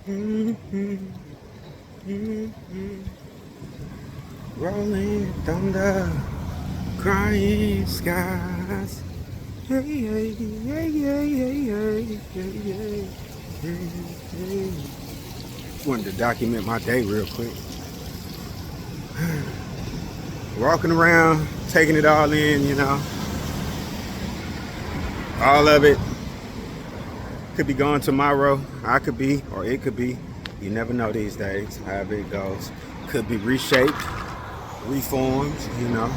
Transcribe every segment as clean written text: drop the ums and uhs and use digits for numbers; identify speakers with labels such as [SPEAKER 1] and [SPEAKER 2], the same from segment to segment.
[SPEAKER 1] Mm-hmm. Mm-hmm. Rolling thunder, crying skies. Hey, hey, hey, hey, hey, hey, hey, hey, hey. Just wanted to document my day real quick. Walking around, taking it all in, all of it. Could be gone tomorrow. I could be, or it could be. You never know these days, however it goes. Could be reshaped, reformed, you know,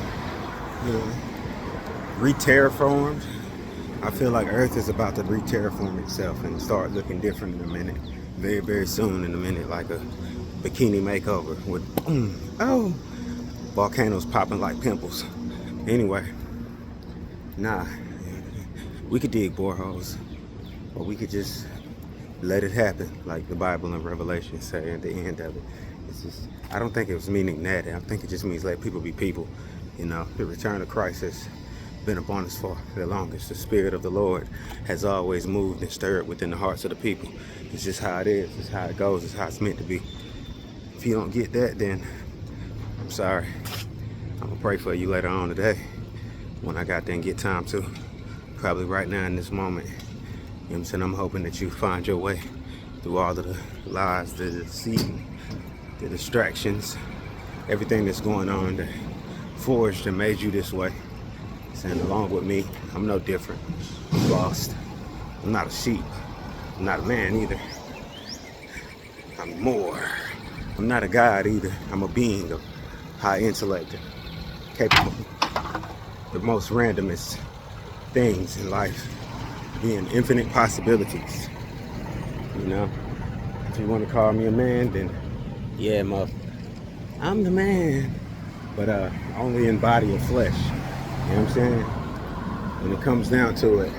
[SPEAKER 1] re-terraformed. I feel like Earth is about to re-terraform itself and start looking different in a minute. Very, very soon in a minute, like a bikini makeover with, oh, volcanoes popping like pimples. Anyway, nah, we could dig boreholes, or we could just let it happen, like the Bible and Revelation say at the end of it. It's just, I don't think it was meaning that. I think it just means let people be people. The return of Christ has been upon us for the longest. The Spirit of the Lord has always moved and stirred within the hearts of the people. It's just how it is. It's how it goes. It's how it's meant to be. If you don't get that, then I'm sorry. I'm gonna pray for you later on today when I got there and get time to. Probably right now in this moment. You know what I'm saying? I'm hoping that you find your way through all of the lies, the deceit, the distractions, everything that's going on that forged and made you this way. And along with me, I'm no different. I'm lost. I'm not a sheep. I'm not a man either. I'm more. I'm not a god either. I'm a being of high intellect, capable of the most randomest things in life, being infinite possibilities. If you want to call me a man, then yeah, I'm the man, but only in body and flesh. You know what I'm saying? When it comes down to it,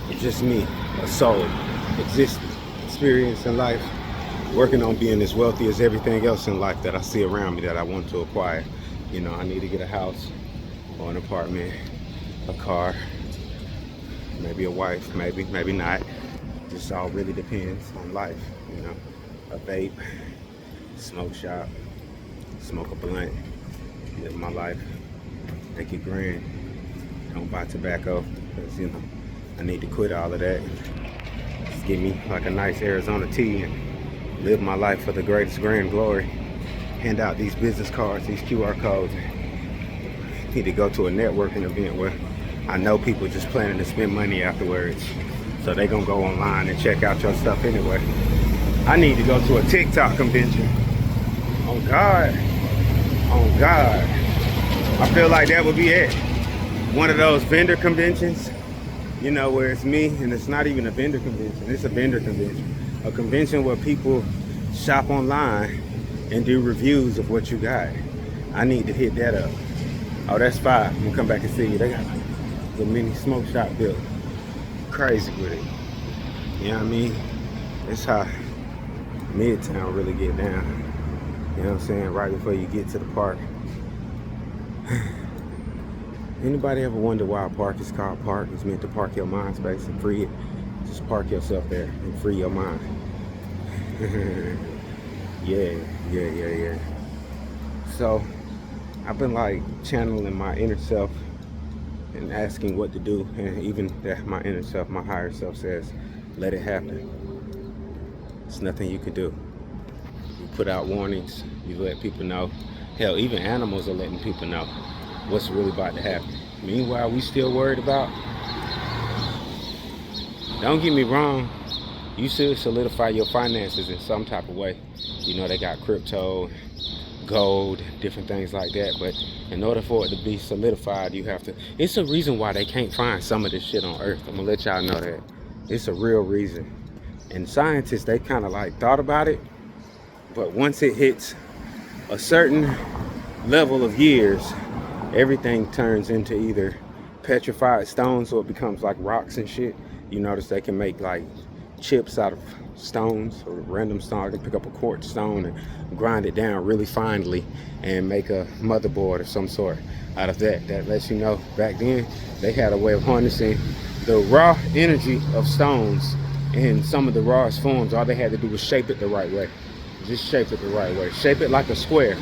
[SPEAKER 1] it's just me, a soul, existing, experiencing life, working on being as wealthy as everything else in life that I see around me that I want to acquire. I need to get a house or an apartment, a car, maybe a wife, maybe not. Just all really depends on life. A vape, smoke shop, smoke a blunt, live my life, make it grand. Don't buy tobacco because I need to quit all of that. Just give me like a nice Arizona tea and live my life for the greatest grand glory. Hand out these business cards, these QR codes. Need to go to a networking event where I know people just planning to spend money afterwards. So they gonna go online and check out your stuff anyway. I need to go to a TikTok convention. Oh God. Oh God. I feel like that would be it. One of those vendor conventions, where it's me and it's not even a vendor convention. It's a vendor convention. A convention where people shop online and do reviews of what you got. I need to hit that up. Oh, that's fine. I'm gonna come back and see you. They got the mini smoke shop built. Crazy with it. You know what I mean? It's how Midtown really get down. You know what I'm saying? Right before you get to the park. Anybody ever wonder why a park is called park? It's meant to park your mind space and free it. Just park yourself there and free your mind. Yeah. So I've been like channeling my inner self and asking what to do, and even that my inner self, my higher self says, let it happen. There's nothing you can do. You put out warnings, you let people know. Hell, even animals are letting people know what's really about to happen. Meanwhile, we still worried about. Don't get me wrong, you should solidify your finances in some type of way. They got crypto, gold, different things like that, but in order for it to be solidified, you have to. It's a reason why they can't find some of this shit on Earth. I'm gonna let y'all know that. It's a real reason. And scientists, they kind of like thought about it, but once it hits a certain level of years, everything turns into either petrified stones or it becomes like rocks and shit. You notice they can make like chips out of stones or random stones. They pick up a quartz stone and grind it down really finely and make a motherboard of some sort out of that. That lets you know back then they had a way of harnessing the raw energy of stones in some of the rawest forms. All they had to do was shape it the right way. Just shape it the right way. Shape it like a square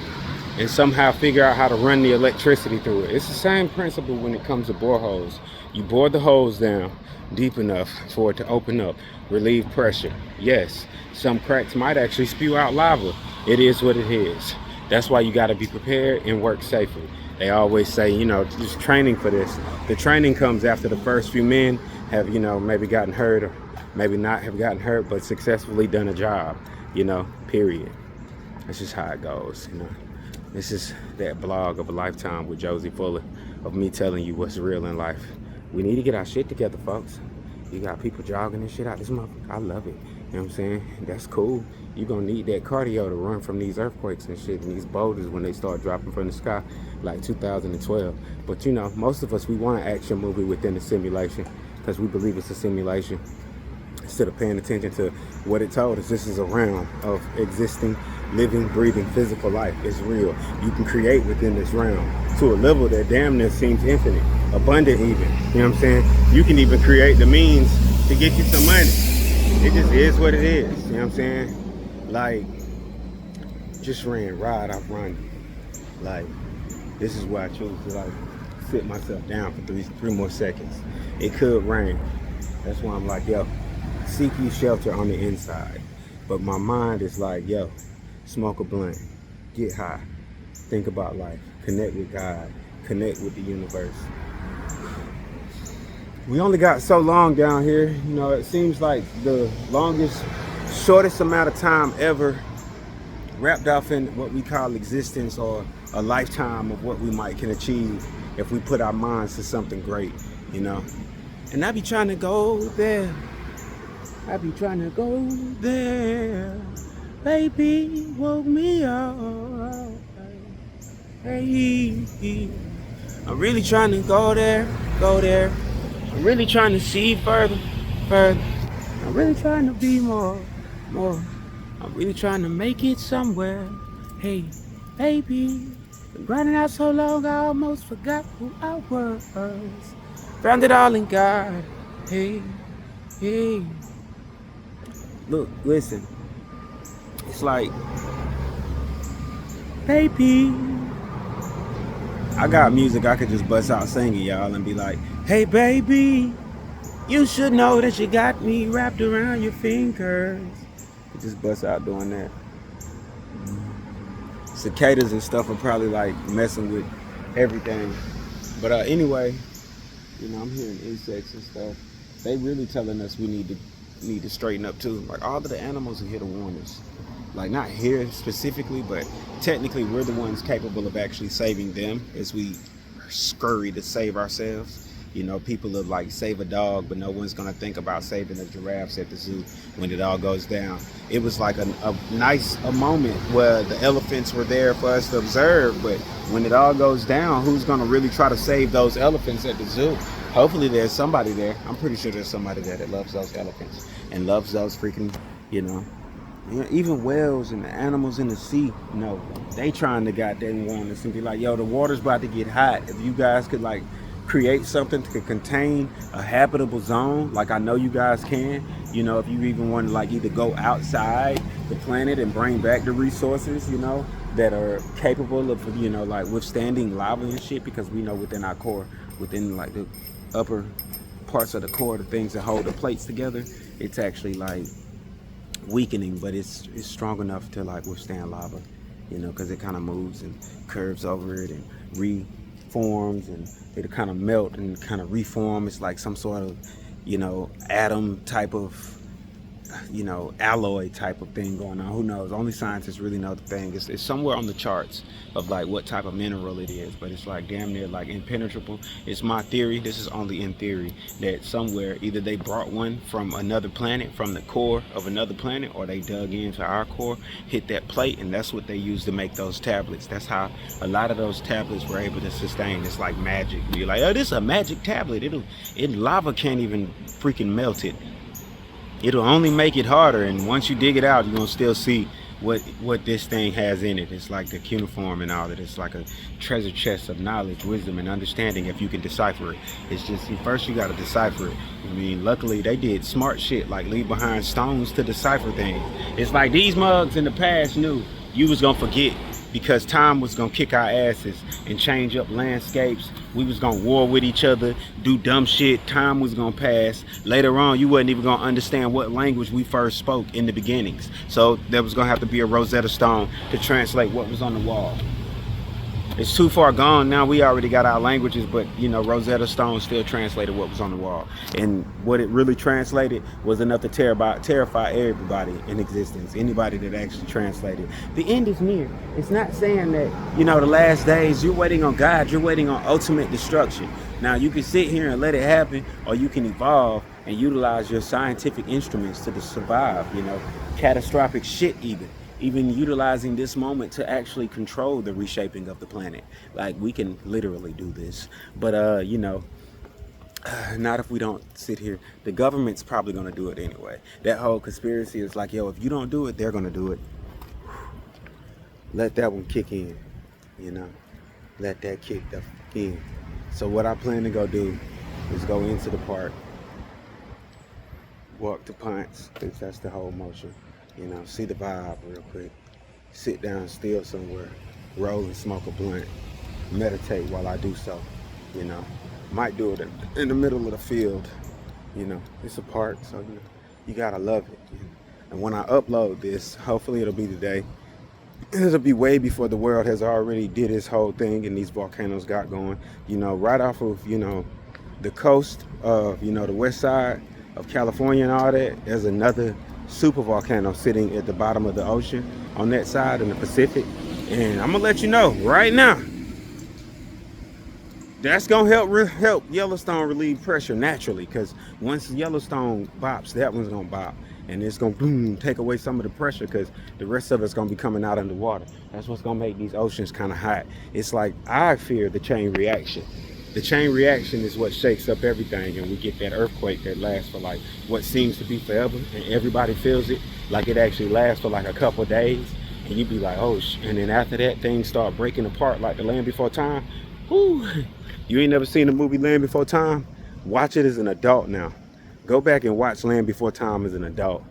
[SPEAKER 1] and somehow figure out how to run the electricity through it. It's the same principle when it comes to boreholes. You bore the holes down deep enough for it to open up, relieve pressure. Yes, some cracks might actually spew out lava. It is what it is. That's why you got to be prepared and work safely. They always say, you know, just training for this. The training comes after the first few men have, you know, maybe gotten hurt or maybe not have gotten hurt, but successfully done a job, you know, period. That's just how it goes, you know. This is that blog of a lifetime with Josie Fuller of me telling you what's real in life. We need to get our shit together, folks. You got people jogging and shit out this motherfucker. I love it. You know what I'm saying? That's cool. You're gonna need that cardio to run from these earthquakes and shit and these boulders when they start dropping from the sky, like 2012. But you know, most of us, we want an action movie within the simulation because we believe it's a simulation. Instead of paying attention to what it told us, this is a realm of existing, living, breathing, physical life. It's real. You can create within this realm to a level that damn near seems infinite, abundant even. You know what I'm saying? You can even create the means to get you some money. It just is what it is. You know what I'm saying? Like, just ride, I've run. Like, this is where I choose to like sit myself down for three more seconds. It could rain. That's why I'm like, yo, seek you shelter on the inside. But my mind is like, yo, smoke a blunt, get high, think about life, connect with God, connect with the universe. We only got so long down here. You know, it seems like the longest, shortest amount of time ever wrapped up in what we call existence, or a lifetime of what we might can achieve if we put our minds to something great, you know. And I be trying to go there. I be trying to go there. Baby, woke me up. Hey, I'm really trying to go there. I'm really trying to see further. I'm really trying to be more. I'm really trying to make it somewhere. Hey, baby, been grinding out so long I almost forgot who I was. Found it all in God. Hey. Look, listen. It's like, baby, I got music I could just bust out singing, y'all, and be like, hey, baby, you should know that you got me wrapped around your fingers. You just bust out doing that. Cicadas and stuff are probably like messing with everything. But anyway, you know, I'm hearing insects and stuff. They really telling us we need to straighten up too. Like, all of the animals are here to warn us. Like, not here specifically, but technically we're the ones capable of actually saving them as we scurry to save ourselves. You know, people will like save a dog, but no one's gonna think about saving the giraffes at the zoo when it all goes down. It was like a nice moment where the elephants were there for us to observe, but when it all goes down, who's gonna really try to save those elephants at the zoo? Hopefully there's somebody there. I'm pretty sure there's somebody there that loves those elephants and loves those freaking, you know, even whales and the animals in the sea. You know, they trying to goddamn warn us and be like, yo, the water's about to get hot. If you guys could like create something to contain a habitable zone, like I know you guys can, you know, if you even want to like either go outside the planet and bring back the resources, you know, that are capable of, you know, like withstanding lava and shit, because we know within our core, within like the upper parts of the core, the things that hold the plates together, it's actually like weakening, but it's strong enough to like withstand lava, you know, because it kind of moves and curves over it and reforms, and it'll kind of melt and kind of reform. It's like some sort of, you know, atom type of, you know, alloy type of thing going on. Who knows? Only scientists really know the thing. It's somewhere on the charts of like what type of mineral it is, but it's like damn near like impenetrable. It's my theory, this is only in theory, that somewhere either they brought one from another planet, from the core of another planet, or they dug into our core, hit that plate, and that's what they used to make those tablets. That's how a lot of those tablets were able to sustain. It's like magic. You're like, oh, this is a magic tablet. Lava can't even freaking melt it. It'll only make it harder, and once you dig it out, you're gonna still see what this thing has in it. It's like the cuneiform and all that. It's like a treasure chest of knowledge, wisdom, and understanding if you can decipher it. It's just first you got to decipher it. I mean, luckily they did smart shit like leave behind stones to decipher things. It's like these mugs in the past knew you was gonna forget because time was gonna kick our asses and change up landscapes. We was gonna war with each other, do dumb shit. Time was gonna pass. Later on, you wasn't even gonna understand what language we first spoke in the beginnings. So there was gonna have to be a Rosetta Stone to translate what was on the wall. It's too far gone now. We already got our languages, but you know, Rosetta Stone still translated what was on the wall. And what it really translated was enough to terrify everybody in existence, anybody that actually translated. The end is near. It's not saying that, you know, the last days, you're waiting on God, you're waiting on ultimate destruction. Now, you can sit here and let it happen, or you can evolve and utilize your scientific instruments to survive, you know, catastrophic shit even utilizing this moment to actually control the reshaping of the planet. Like, we can literally do this, but you know, not if we don't sit here. The government's probably gonna do it anyway. That whole conspiracy is like, yo, if you don't do it, they're gonna do it. Let that one kick in, you know, let that kick the in. So what I plan to go do is go into the park, walk to Ponce, because that's the whole motion. You know, see the vibe real quick. Sit down still somewhere, roll and smoke a blunt, meditate while I do so. You know, might do it in the middle of the field. You know, it's a park, so you know, you gotta love it. And when I upload this, hopefully it'll be today. It'll be way before the world has already did its whole thing and these volcanoes got going. You know, right off of, you know, the coast of, you know, the west side of California and all that, there's another super volcano sitting at the bottom of the ocean on that side in the Pacific. And I'm gonna let you know right now, that's gonna help Yellowstone relieve pressure naturally, because once Yellowstone bops, that one's gonna bop, and it's gonna boom, take away some of the pressure, because the rest of it's gonna be coming out underwater. That's what's gonna make these oceans kind of hot. It's like, I fear the chain reaction. The chain reaction is what shakes up everything, and we get that earthquake that lasts for like what seems to be forever, and everybody feels it like it actually lasts for like a couple of days, and you be like, oh and then after that, things start breaking apart like The Land Before Time. Whoo. You ain't never seen the movie Land Before Time? Watch it as an adult now. Go back and watch Land Before Time as an adult.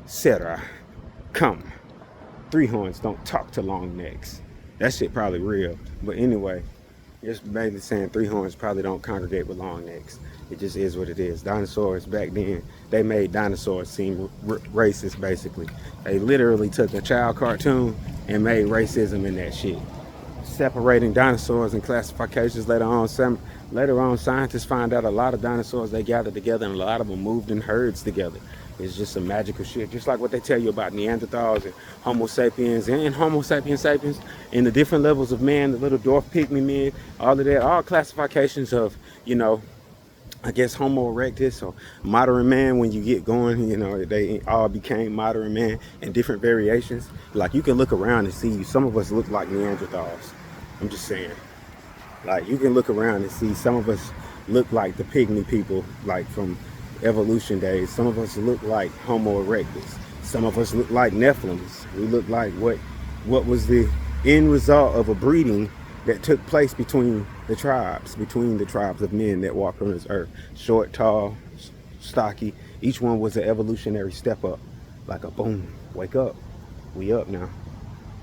[SPEAKER 1] Sarah, come. Three horns don't talk to long necks. That shit probably real, but anyway. Just basically saying three horns probably don't congregate with long necks. It just is what it is. Dinosaurs back then, they made dinosaurs seem racist, basically. They literally took a child cartoon and made racism in that shit. Separating dinosaurs and classifications later on, scientists find out a lot of dinosaurs, they gathered together, and a lot of them moved in herds together. It's just some magical shit, just like what they tell you about Neanderthals and Homo sapiens and Homo sapiens sapiens and the different levels of man, the little dwarf pygmy men, all of that, all classifications of, you know, I guess Homo erectus or modern man. When you get going, you know, they all became modern man in different variations. Like, you can look around and see some of us look like Neanderthals. I'm just saying. Like, you can look around and see some of us look like the pygmy people, like from evolution days. Some of us look like Homo erectus. Some of us look like Nephilims. We look like what was the end result of a breeding that took place between the tribes of men that walked on this earth. Short, tall, stocky. Each one was an evolutionary step up. Like a boom, wake up. We up now.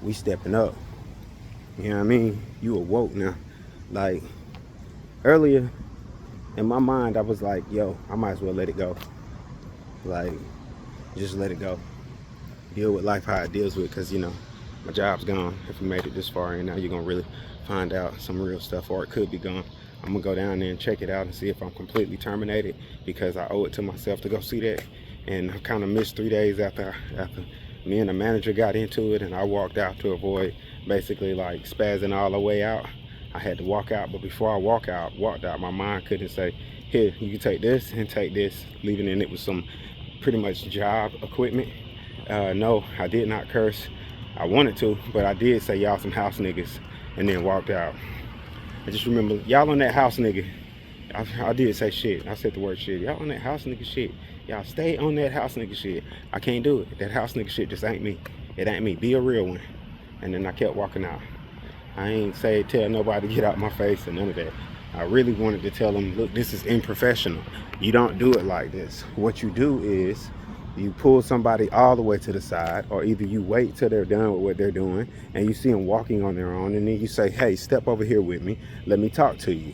[SPEAKER 1] We stepping up. You know what I mean? You awoke now. Like, earlier in my mind, I was like, yo, I might as well let it go. Like, just let it go. Deal with life how it deals with, because, you know, my job's gone. If you made it this far, and now you're gonna really find out some real stuff, or it could be gone. I'm gonna go down there and check it out and see if I'm completely terminated, because I owe it to myself to go see that. And I kind of missed 3 days after me and the manager got into it, and I walked out to avoid basically like spazzing all the way out. I had to walk out, but before I walked out, my mind couldn't say, here, you can take this and take this, leaving in it with some pretty much job equipment. No, I did not curse. I wanted to, but I did say, y'all some house niggas, and then walked out. I just remember, y'all on that house nigga. I did say shit. I said the word shit. Y'all on that house nigga shit. Y'all stay on that house nigga shit. I can't do it. That house nigga shit just ain't me. It ain't me. Be a real one. And then I kept walking out. I ain't say tell nobody to get out my face or none of that. I really wanted to tell them, look, this is unprofessional. You don't do it like this. What you do is you pull somebody all the way to the side, or either you wait till they're done with what they're doing and you see them walking on their own, and then you say, hey, step over here with me. Let me talk to you.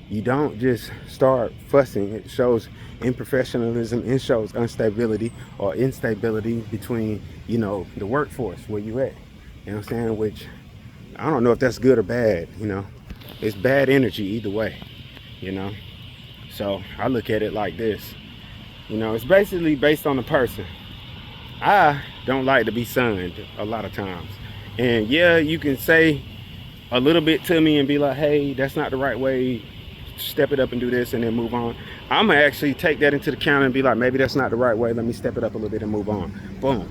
[SPEAKER 1] You don't just start fussing. It shows unprofessionalism. It shows instability or instability between, you know, the workforce where you at. You know what I'm saying? Which I don't know if that's good or bad, you know. It's bad energy either way, you know. So I look at it like this. You know, it's basically based on the person. I don't like to be sunned a lot of times. And yeah, you can say a little bit to me and be like, hey, that's not the right way. Step it up and do this and then move on. I'm gonna actually take that into the account and be like, maybe that's not the right way. Let me step it up a little bit and move on. Boom. You know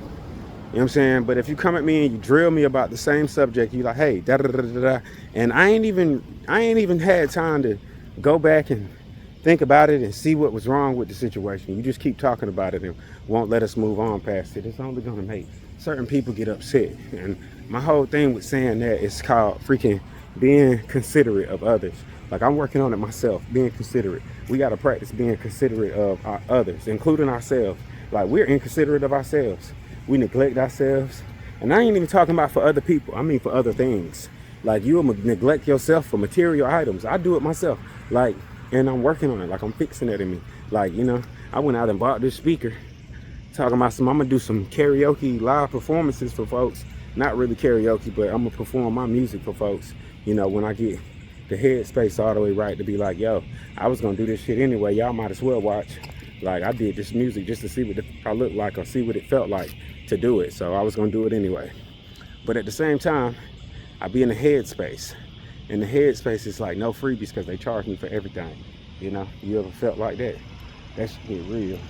[SPEAKER 1] what I'm saying? But if you come at me and you drill me about the same subject, you like, hey, da da da da da, and I ain't even had time to go back and think about it and see what was wrong with the situation. You just keep talking about it and won't let us move on past it. It's only gonna make certain people get upset. And my whole thing with saying that is called freaking being considerate of others. Like, I'm working on it myself, being considerate. We got to practice being considerate of our others, including ourselves. Like, we're inconsiderate of ourselves. We neglect ourselves. And I ain't even talking about for other people. I mean for other things. Like, you'll neglect yourself for material items. I do it myself. Like, and I'm working on it. Like, I'm fixing it in me. Like, you know, I went out and bought this speaker. Talking about I'm going to do some karaoke live performances for folks. Not really karaoke, but I'm going to perform my music for folks. You know, when I get the headspace all the way right to be like, yo, I was gonna do this shit anyway. Y'all might as well watch. Like, I did this music just to see what I looked like or see what it felt like to do it. So I was gonna do it anyway. But at the same time, I be in the headspace. And the headspace is like no freebies because they charge me for everything. You know, you ever felt like that? That should get real.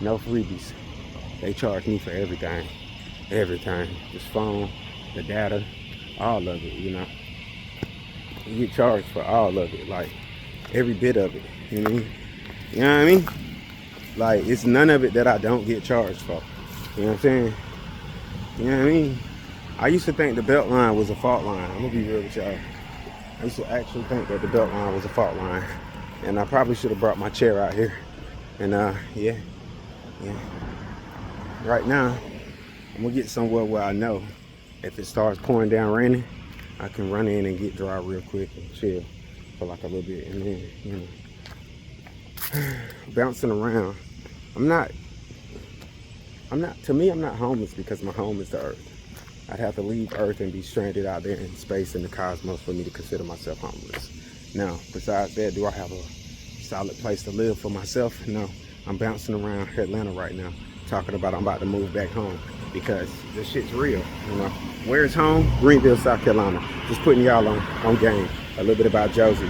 [SPEAKER 1] No freebies. They charge me for everything. Everything. This phone, the data, all of it, you know. You get charged for all of it, like every bit of it. You know what I mean? You know what I mean? Like, it's none of it that I don't get charged for. You know what I'm saying? You know what I mean? I used to think the belt line was a fault line. I'm gonna be real with y'all. I used to actually think that the belt line was a fault line. And I probably should have brought my chair out here. And yeah. Right now, I'm gonna get somewhere where I know if it starts pouring down raining, I can run in and get dry real quick and chill for like a little bit, and then, you know, bouncing around. I'm not, to me, I'm not homeless because my home is the earth. I'd have to leave earth and be stranded out there in space in the cosmos for me to consider myself homeless. Now, besides that, do I have a solid place to live for myself? No. I'm bouncing around Atlanta right now, talking about I'm about to move back home because this shit's real, you know. Where's home? Greenville, South Carolina. Just putting y'all on game. A little bit about Josie.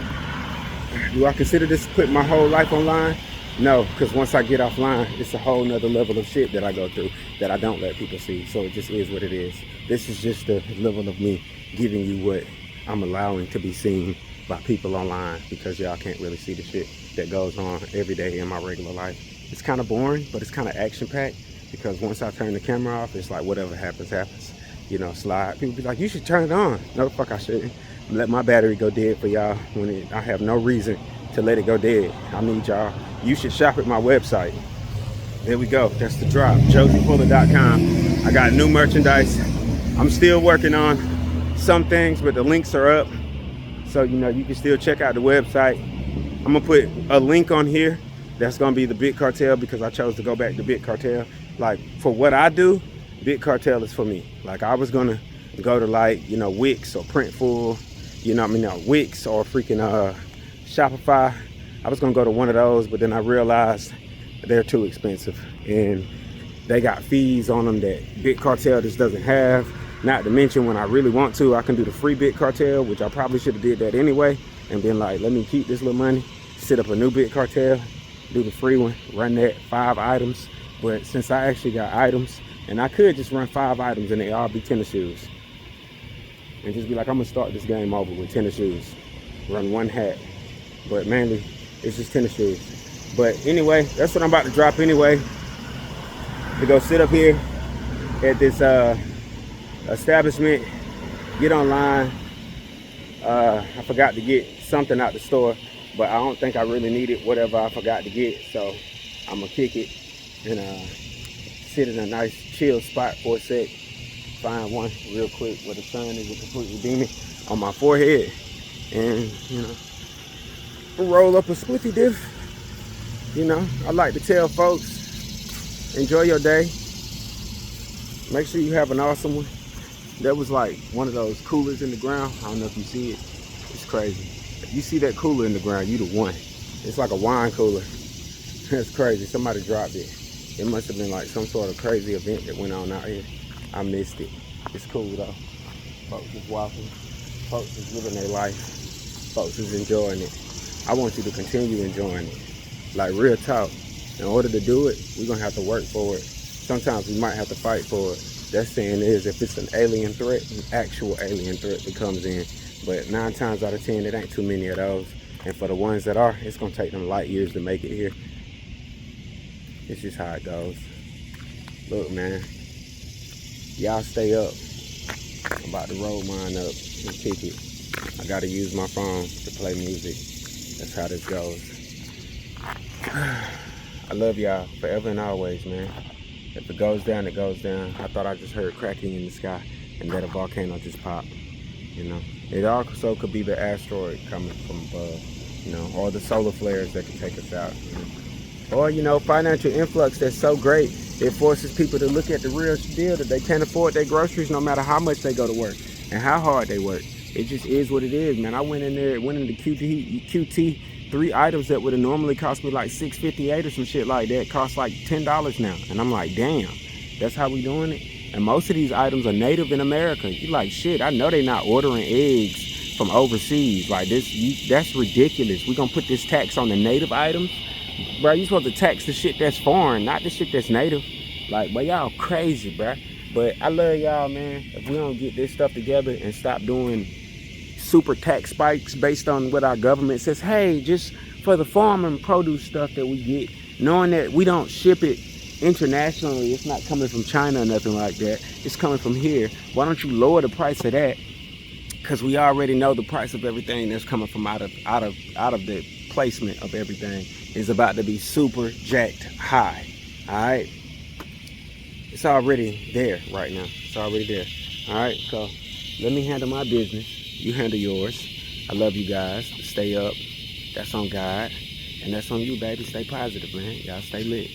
[SPEAKER 1] Do I consider this putting my whole life online? No, because once I get offline, it's a whole nother level of shit that I go through that I don't let people see. So it just is what it is. This is just the level of me giving you what I'm allowing to be seen by people online, because y'all can't really see the shit that goes on every day in my regular life. It's kind of boring, but it's kind of action-packed, because once I turn the camera off, it's like whatever happens, happens. You know, slide. People be like, you should turn it on. No, the fuck I shouldn't. Let my battery go dead for y'all when I have no reason to let it go dead. I need y'all. You should shop at my website. There we go. That's the drop. JosiePuller.com. I got new merchandise. I'm still working on some things, but the links are up. So, you know, you can still check out the website. I'm going to put a link on here. That's going to be the Big Cartel, because I chose to go back to Big Cartel. Like, for what I do, Big Cartel is for me. Like, I was going to go to, like, you know, Wix or Printful, you know what I mean, no, Wix or freaking Shopify. I was going to go to one of those, but then I realized they're too expensive. And they got fees on them that Big Cartel just doesn't have. Not to mention, when I really want to, I can do the free Big Cartel, which I probably should have did that anyway, and been like, let me keep this little money, set up a new Big Cartel, do the free one, run that 5 items. But since I actually got items, and I could just run 5 items and they all be tennis shoes, and just be like, I'm gonna start this game over with tennis shoes, run 1 hat, but mainly it's just tennis shoes. But anyway, that's what I'm about to drop anyway. To go sit up here at this establishment, get online. I forgot to get something out the store, but I don't think I really needed whatever I forgot to get. So I'm gonna kick it and sit in a nice chill spot for a sec. Find one real quick where the sun isn't completely beaming on my forehead, and roll up a spliffy diff. I like to tell folks, enjoy your day. Make sure you have an awesome one. That was like one of those coolers in the ground. I don't know if you see it. It's crazy. If you see that cooler in the ground, you the one. It's like a wine cooler. That's crazy. Somebody dropped it. It must have been like some sort of crazy event that went on out here. I missed it. It's cool though. Folks is walking. Folks is living their life. Folks is enjoying it. I want you to continue enjoying it. Like real talk. In order to do it, we're gonna have to work for it. Sometimes we might have to fight for it. That saying is, if it's an alien threat, an actual alien threat that comes in. But 9 times out of 10, it ain't too many of those. And for the ones that are, it's gonna take them light years to make it here. It's just how it goes. Look, man, y'all stay up. I'm about to roll mine up and kick it. I gotta use my phone to play music. That's how this goes. I love y'all forever and always, man. If it goes down, it goes down. I thought I just heard cracking in the sky and that a volcano just popped. It also could be the asteroid coming from above, or the solar flares that can take us out. Or, financial influx that's so great, it forces people to look at the real deal that they can't afford their groceries no matter how much they go to work and how hard they work. It just is what it is, man. I went into QT, 3 items that would have normally cost me like $6.58 or some shit like that cost like $10 now. And I'm like, damn, that's how we doing it? And most of these items are native in America. You like, shit, I know they not ordering eggs from overseas. Like that's ridiculous. We gonna put this tax on the native items? Bro, you supposed to tax the shit that's foreign, not the shit that's native. Like, but y'all crazy, bro. But I love y'all, man. If we don't get this stuff together and stop doing super tax spikes based on what our government says, hey, just for the farm and produce stuff that we get, knowing that we don't ship it internationally, it's not coming from China or nothing like that, it's coming from here. Why don't you lower the price of that? Because we already know the price of everything that's coming from out of the placement of everything is about to be super jacked high. All right, it's already there right now. It's already there. All right, so let me handle my business. You handle yours. I love you guys. Stay up. That's on God. And that's on you, baby. Stay positive, man. Y'all stay lit.